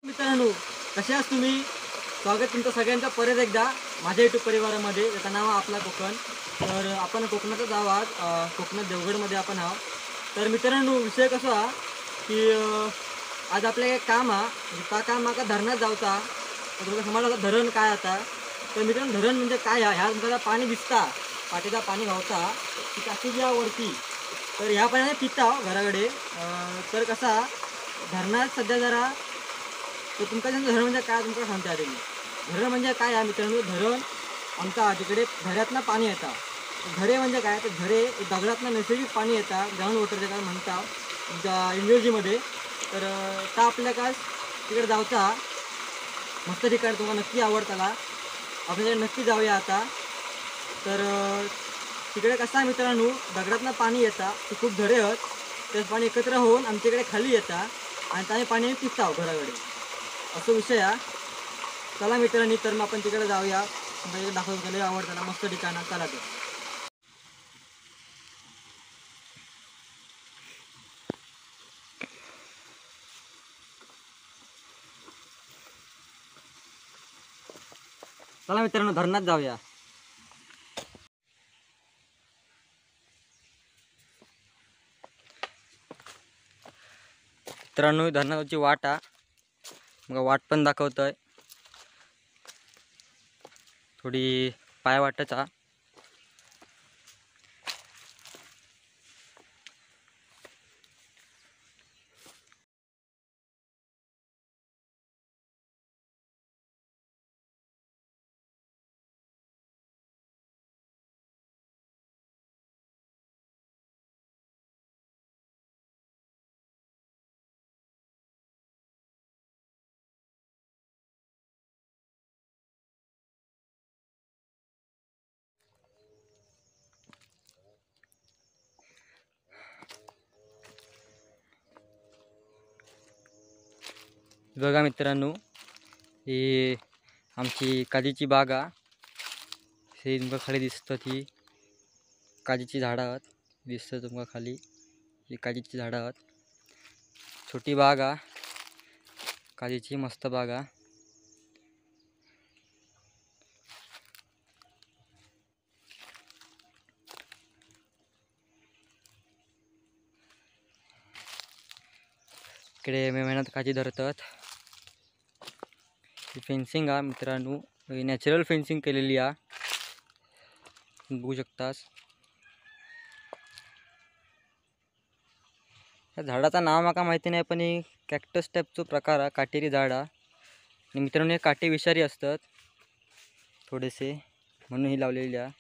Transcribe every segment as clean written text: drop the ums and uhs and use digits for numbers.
मित्रांनो, कसे आहात तुम्ही? स्वागत तुमचं सगळ्यांचं परत एकदा माझ्या यूट्यूब परिवारामध्ये. त्याचं नाव आहे आपला कोकण. तर आपण कोकणातच आहोत. कोकणात देवगडमध्ये आपण आहोत. तर मित्रांनो, विषय कसा हा की आज आपलं एक काम हा म्हणजे त्या काम माका धरणात जाऊचा. तर तुमका समजलं आता धरण काय आता. तर मित्रांनो, धरण म्हणजे काय हा? ह्या तुमका पाणी दिसता, पाठीचा पाणी व्हावता ती टाकी घ्या वरती. तर ह्या पाण्याने पिता घराकडे. तर कसा धरणात सध्या जरा तर तुमका सांगतो धरण म्हणजे काय तुमका सांगता आधी मी. धरण म्हणजे काय आहे मित्रांनो, धरण आमच्या तिकडे झऱ्यातनं पाणी येतं. झरे म्हणजे काय, तर झरे दगडातनं नैसर्गिक पाणी येतं, ग्राउंड वॉटर जे काय म्हणता तुमच्या इंग्रजीमध्ये. तर त्या आपल्या काय तिकडे जाऊचा मस्त ठिकाण तुम्हाला नक्की आवडताला. आपण तिकडे नक्की जाऊया आता. तर तिकडे कसं आहे मित्रांनो, दगडातनं पाणी येतं, ते खूप झरे आहेत. ते पाणी एकत्र होऊन आमच्याकडे खाली येतं आणि त्याने पाणी आम्ही पितो घराकडे. असं विषय आहे. चला मित्रांनी, तर मग आपण तिकडे जाऊया. म्हणजे दाखवून गेले आवडताना मस्त ठिकाण आहे. चला तर. चला मित्रांनो, धरणात जाऊया. मित्रांनो, धरणाची वाट आहे. मग वाट पण दाखवतोय. थोडी पाय वाटच हा. बघा मित्रांनो, ही आमची काजीची बाग आहे. हे तुमका खाली दिसतं, ती काजीची झाडं आहेत. दिसतं तुमका खाली ही काजीची झाडं आहेत. छोटी बाग आहे काजीची, मस्त बाग आहे. इकडे मेहनत काजी धरतात. ही फेन्सिंग आहे मित्रांनो, नॅचरल फेन्सिंग केलेली आहे, बघू शकतास. या झाडाचं नाव माका माहिती नाही, पण ही कॅक्टस टाईपचा प्रकार आहे, काटेरी झाड आहे. आणि मित्रांनो, हे काटे विषारी असतात थोडेसे, म्हणून ही लावलेली आहे.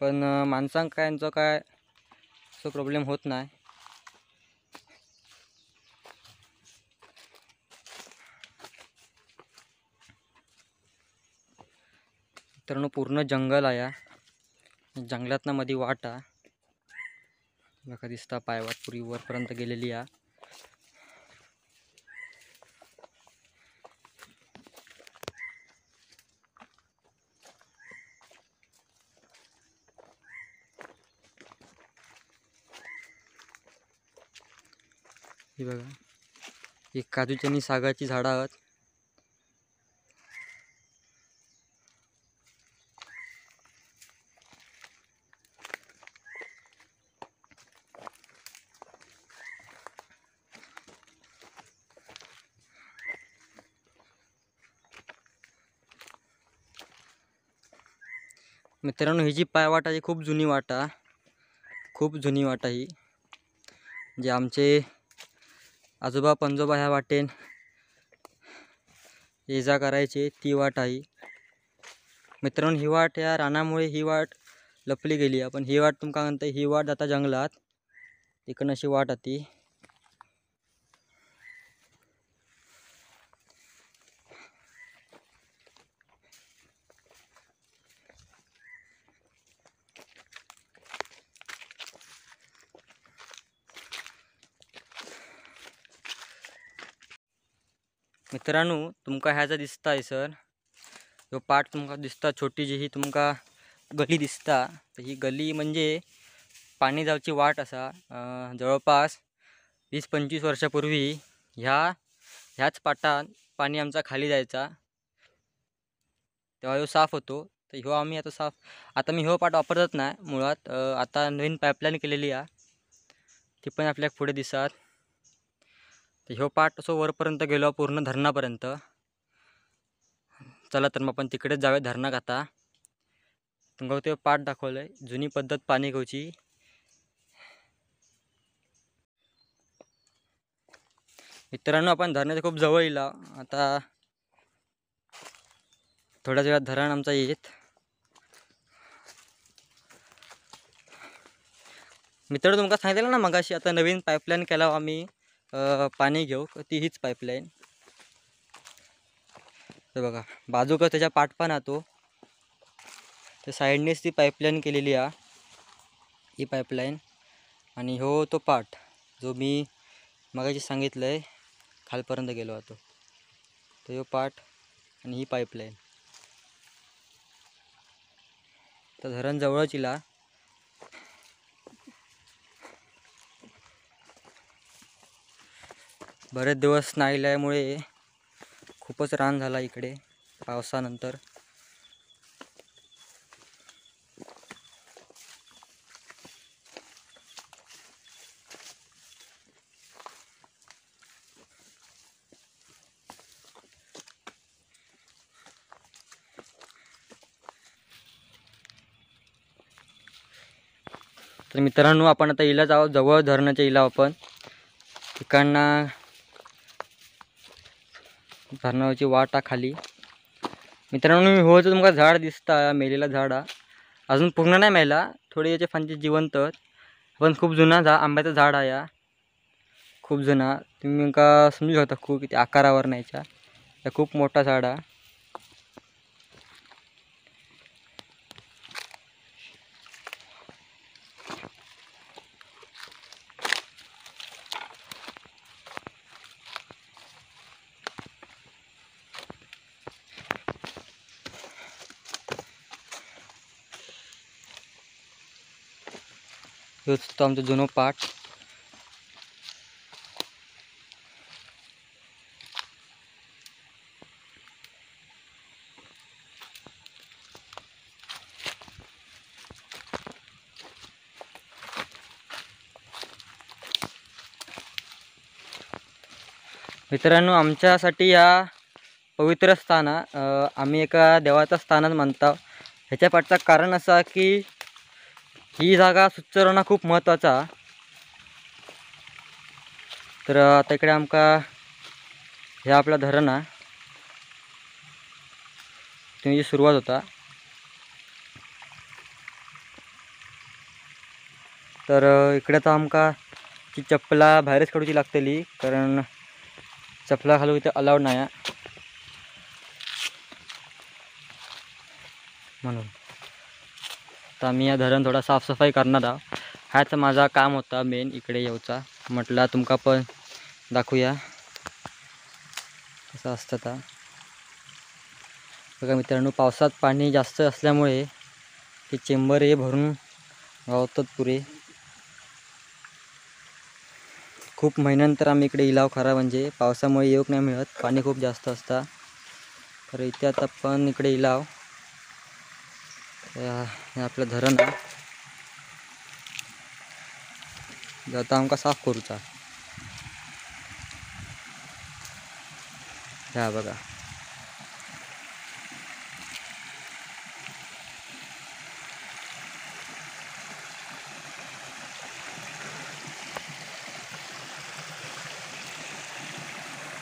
पण माणसांक काय यांचा काय असं प्रॉब्लेम होत नाही. मित्रांनो, पूर्ण जंगल आहे. जंगलातनं मध्ये वाट आहे. बघा दिसता, पायवाट पुरी वरपर्यंत गेलेली आहे. ही बघा, ही काजूची आणि सागाची झाडं आहेत. मित्रांनो, ही जी पायवाट आहे खूप जुनी वाट आहे. खूप जुनी वाट आहे ही. जे आमचे आजोबा पंजोबा ह्या वाटेन ये जा करायचे, ती वाट आहे. मित्रांनो, ही वाट या रानामुळे ही वाट लपली गेली आहे. पण ही वाट तुमका म्हणता, ही वाट जाता जंगलात, तिकडनं अशी वाट आती. मित्रांनो, तुमका ह्या दिसता दिसताय सर, ह्यो पाट तुमका दिसता, छोटी जी ही तुमका गली दिसता. तर ही गली म्हणजे पाणी जावची वाट असा. जवळपास 20-25 वर्षापूर्वी ह्या ह्याच पाटात पाणी आमचा खाली जायचा, तेव्हा ह्यो साफ होतो. तर ह्यो आम्ही आता साफ, आता मी ह्यो पाट वापरत नाही मुळात. आता नवीन पाईपलाईन केलेली आहे, ती पण आपल्याला पुढे दिसतात. तर ह्यो पाट असं वरपर्यंत गेलो पूर्ण धरणापर्यंत. चला तर मग आपण तिकडेच जाऊया धरणात. आता तुमका ते पाट दाखवलंय, जुनी पद्धत पाणी घेऊची. मित्रांनो, आपण धरणाच्या खूप जवळ येईल. आता थोड्याच वेळात धरण आमचा येत. मित्रांनो, तुमका सांगितलं ना मगाशी, आता नवीन पाईपलाईन केला आम्ही पाणी घेऊ. ती हीच पाईपलाईन. हे बघा, बाजूक त्याच्या पाट पण तो त्या साईडनेच ती पाईपलाईन केलेली आहे, ही पाईपलाईन. आणि हो तो पाट जो मी मगाशी सांगितलंय खालपर्यंत गेलो होतो, तो ह्यो पाट आणि ही पाईपलाईन. तर धरण जवळच इला. बरेच दिवस नाही इल्यामुळे खूपच रान झाला इकडे पावसानंतर. तर मित्रांनो, आपण आता इला जाऊ, जवळ धरणाच्या इला आपण तिकडनं धरणाची वाटा खाली. मित्रांनो, हो तर तुमका झाड दिसता, मेलेला झाड अजून पूर्ण नाही मेला, थोडे याचे फांदी जिवंत, पण खूप जुना आंब्याचा झाड आहे, खूप जुना. तुम्ही का समजू शकता खूप किती आकारावर नाहीच्या, खूप मोठा झाड आहे. हेच तो आमचा जुनो पाट. मित्रांनो, आमच्यासाठी या पवित्र स्थान आम्ही एका देवाचं स्थानच मानतो. ह्याच्या पाठचं कारण असं की ही जागा सुचरणं खूप महत्त्वाचा. तर आता इकडे आमका हे आपला धरण आहे, तुम्ही सुरुवात होता. तर इकडे तर आमका ती चप्पला बाहेरच काढूची लागतली, कारण चपला घालू इथे अलाउड नाही म्हणून. तर आम्ही या धरण थोडा साफसफाई करणार आहोत. हाच माझा काम होता मेन इकडे येऊचा. म्हटलं तुमका पण दाखवूया कसं असतं. तर बघा मित्रांनो, पावसात पाणी जास्त असल्यामुळे ते चेंबर हे भरून गावतात पुरे. खूप महिन्यानंतर आम्ही इकडे इलाव खरा, म्हणजे पावसामुळे येऊक नाही मिळत, पाणी खूप जास्त असतं. तर इथे आता पण इकडे इलाव हे आपलं धरण आहे. आता आमका साफ करूचा. ह्या बघा,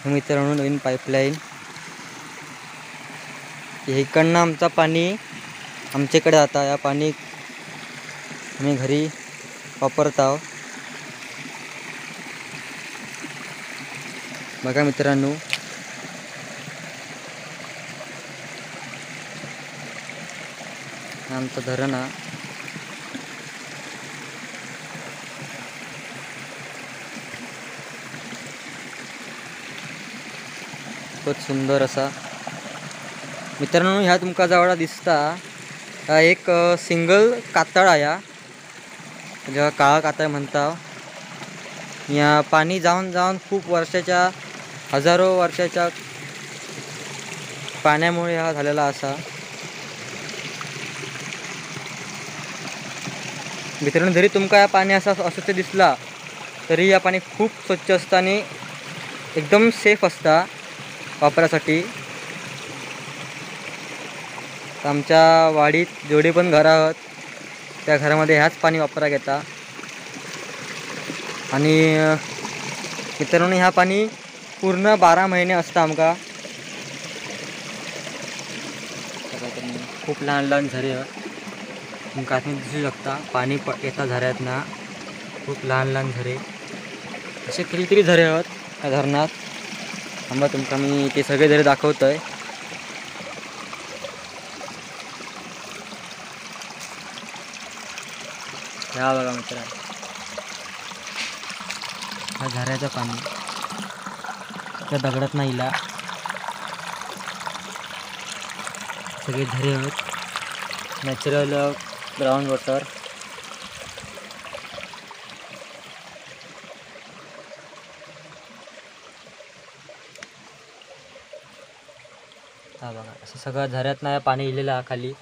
मित्रांनो नवीन पाईपलाईन. इकडनं आमचा पाणी आमच्याकडे आता, या पाणी आम्ही घरी वापरत आहोत. बघा मित्रांनो, आमचं धरण आहे. खूपच सुंदर असा. मित्रांनो, ह्या तुमका जवळ दिसता एक सिंगल कातळ आहे, जेव्हा काळा कातळ म्हणता. या पाणी जाऊन जाऊन खूप वर्षाच्या हजारो वर्षाच्या पाण्यामुळे हा झालेला असा. मित्रांनो, जरी तुमका या पाणी असा अस्वच्छ दिसला तरी या पाणी खूप स्वच्छ असतं आणि एकदम सेफ असता वापरासाठी. आमच्या वाडीत जेवढे पण घरं आहेत त्या घरामध्ये ह्याच पाणी वापरा घेता. आणि मित्रांनो, ह्या पाणी पूर्ण 12 महिने असतं आमका. खूप लहान लहान झरे आहेत, तुमका आतून दिसू शकता. पाणी येता झऱ्यात ना, खूप लहान लहान झरे, असे कितीतरी झरे आहेत त्या धरणात. थांबा, तुमका मी ते सगळे झरे दाखवतोय. ह्या बघा मित्र, हा झऱ्याचं पाणी त्या दगडात नाही इला. सगळे झरे आहेत, नॅचरल ग्राउंड वॉटर. हा बघा, असं सगळं झऱ्यात नाही पाणी इलेलं आहे खाली.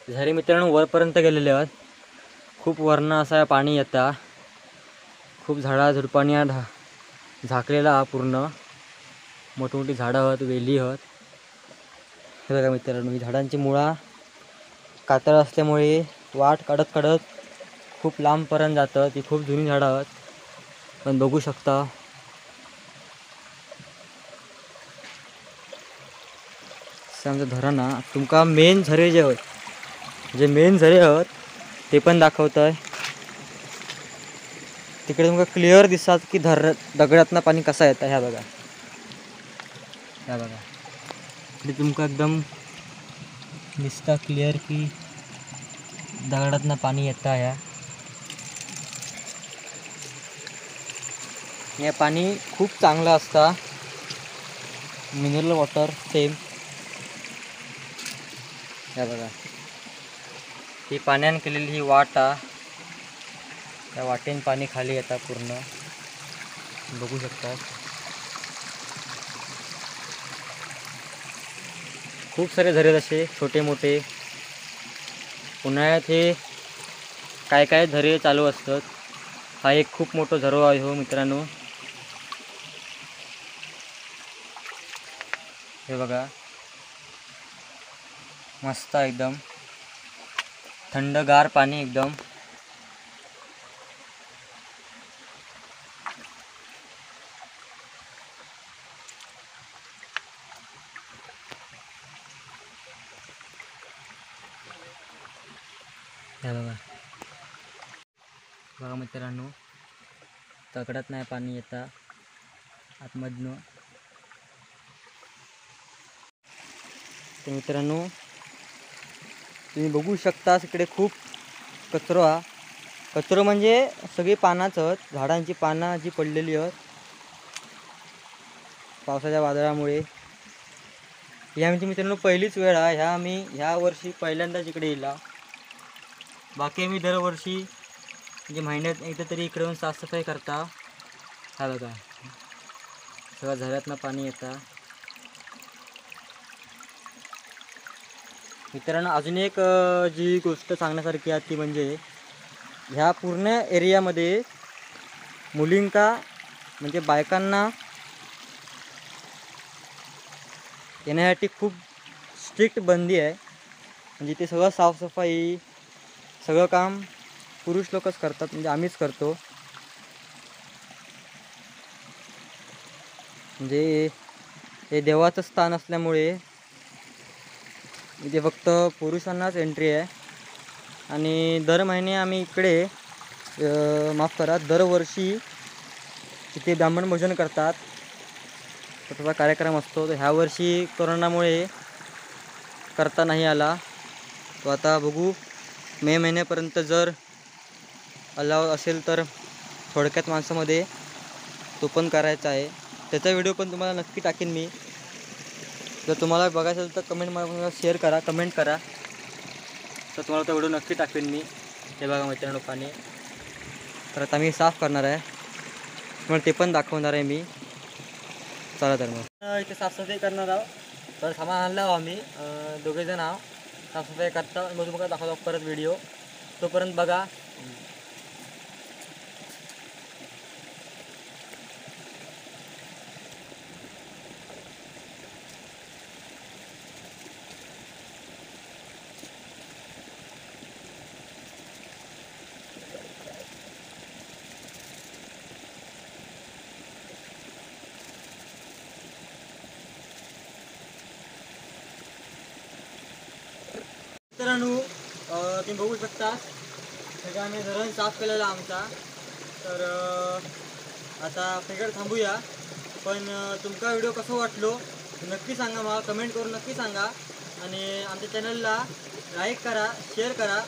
झरे मित्रांनो वरपर्यंत गेलेले आहेत, खूप वरनं असं पाणी येतं. खूप झाडा झुडपाणी झाकलेला हा पूर्ण. मोठमोठी झाडं आहेत, वेली आहेत. हे बघा मित्रांनो, ही झाडांची मुळा कातळ असल्यामुळे वाट काढत काढत खूप लांबपर्यंत जातं. ती खूप जुनी झाडं आहेत, पण बघू शकता आमचं धरण हा. तुमका मेन झरे जे आहेत, जे मेन झरे आहेत ते पण दाखवतंय. तिकडे तुमका क्लिअर दिसतात की दगडातनं पाणी कसं येतं. ह्या बघा, ह्या बघा, इकडे तुमका एकदम दिसता क्लिअर की दगडातनं पाणी येतं. हे पाणी खूप चांगलं असतं, मिनरल वॉटर सेम. हे बघा, ही पाण्याने केलेली ही वाट आहे, त्या वाटेने पाणी खाली येतं पूर्ण, बघू शकता. खूप सारे झरे असे छोटे मोठे. उन्हाळ्यात हे काय काय झरे चालू असतात. हा एक खूप मोठं झरो आहे हो मित्रांनो. हे बघा, मस्त एकदम थंडगार पाणी एकदम. हे बघा, बघा मित्रांनो, दगडात नाही पाणी येतं आतमधनं. तर मित्रांनो, तुम्ही बघू शकता इकडे खूप कचरो हा. कचरो म्हणजे सगळी पानाचं, झाडांची पानं जी पडलेली आहेत पावसाच्या वादळामुळे. ही आमची मित्रांनो पहिलीच वेळ आहे. ह्या वर्षी पहिल्यांदाच इकडे येईल. बाकी आम्ही दरवर्षी म्हणजे महिन्यात एकदा तरी इकडे येऊन साफसफाई करता. हा बघा, सगळं झऱ्यातनं पाणी येतं. मित्रांनो, अजून एक जी गोष्ट सांगण्यासारखी आहे ती म्हणजे ह्या पूर्ण एरियामध्ये मुलींका म्हणजे बायकांना येण्यासाठी खूप स्ट्रिक्ट बंदी आहे. म्हणजे ते सगळं साफसफाई सगळं काम पुरुष लोकच करतात, म्हणजे आम्हीच करतो. म्हणजे हे देवाचं स्थान असल्यामुळे इथे फक्त पुरुषांनाच एंट्री आहे. आणि दर महिने आम्ही इकडे माफ करा, दरवर्षी इथे ब्राह्मण भोजन करतात, त्याचा कार्यक्रम असतो. तर ह्या वर्षी कोरोनामुळे करता नाही आला. तो आता बघू, मे महिन्यापर्यंत जर अलाव असेल तर थोडक्यात माणसामध्ये तो पण करायचा आहे. त्याचा व्हिडिओ पण तुम्हाला नक्की टाकेन मी. जर तुम्हाला बघायचं असेल तर कमेंटमध्ये शेअर करा, कमेंट करा, तर तुम्हाला तो व्हिडिओ नक्की टाकेन मी. हे बघा मित्रांनो, पाणी तर आता मी साफ करणार आहे, मग ते पण दाखवणार आहे मी. चला तर मग. इथे साफसफाई करणार आहोत. तर सामान आणलं आहो आम्ही दोघेजण आहो. साफसफाई करता मग तुम्हाला दाखवतो परत व्हिडिओ. तोपर्यंत बघा. मित्रांनो तुम्ही बघू शकता सगळं आम्ही धरण साफ केलेला आमचा. तर आता फिगर थांबूया. पण तुमचा व्हिडिओ कसं वाटलो नक्की सांगा, मला कमेंट करून नक्की सांगा. आणि आमच्या चॅनलला लाईक करा, शेअर करा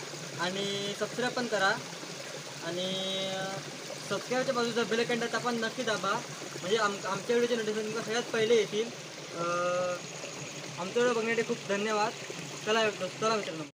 आणि सबस्क्राईब पण करा. आणि सबस्क्राईबच्या बाजूचा बेल आयकॉनचा पण नक्की दाबा, म्हणजे आमच्या व्हिडिओचे नोटिफिकेशन तुम्हाला सगळ्यात पहिले येतील. आमच्या व्हिडिओ बघण्यासाठी खूप धन्यवाद. चला मित्रांनो.